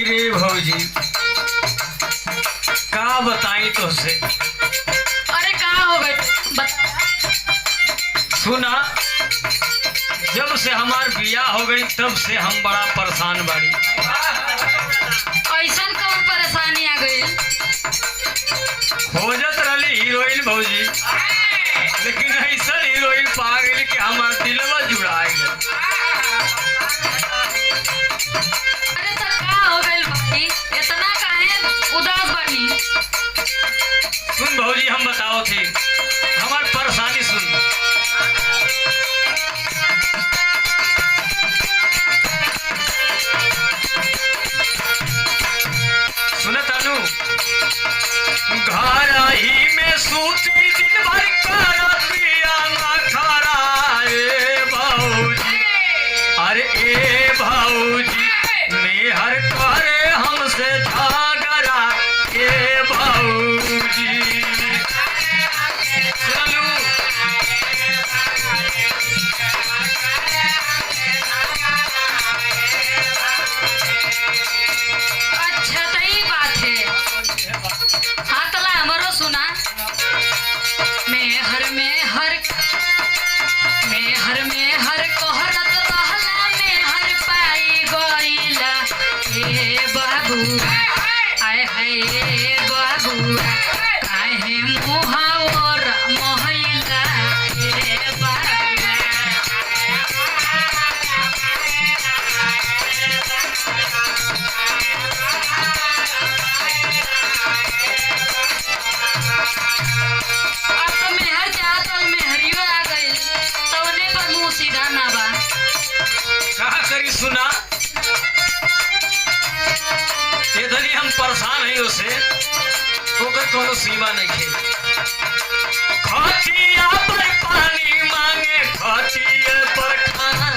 रे भौजी का बताई तो से। अरे का हो गए सुना, जब से हमार बियाह हो गई तब से हम बड़ा परेशान बाड़ी। ऐसा कौन परेशानी आ गई? खोजत रही हीरोइन भौजी, लेकिन ऐसा हीरोइन पा गई कि हमार दिलवा जुड़ा गया। अरे तो का हो गई भाई, इतना काहे उदास बनी? सुन भौजी, हम बताओ थे हमार परेशानी सुन। सुनत अनु, घर ही में सूती दिन भर कर पिया ना खरा ए भौजी। अरे ए भौजी मेहर करे हमसे झगड़ा ए भौजी। सुनलू, अच्छा तो ही बात है। हाँ तला हमारो सुना। मेहर मेहर कोहरत रहला, मेहर पाई गईला ए बाबू। आय हाय ए बाबू, काहे मुहावर मोहैला ए बाबू। अब तो मेहर चाहत और मेहरियो आ गई, तौने पर मुंह सीधा ना बा। का करी सुना, ये धनी हम परेशान है उसे, ओकर कोनो सीमा नहीं है। खटिया पर पानी मांगे, खटिया पर खाना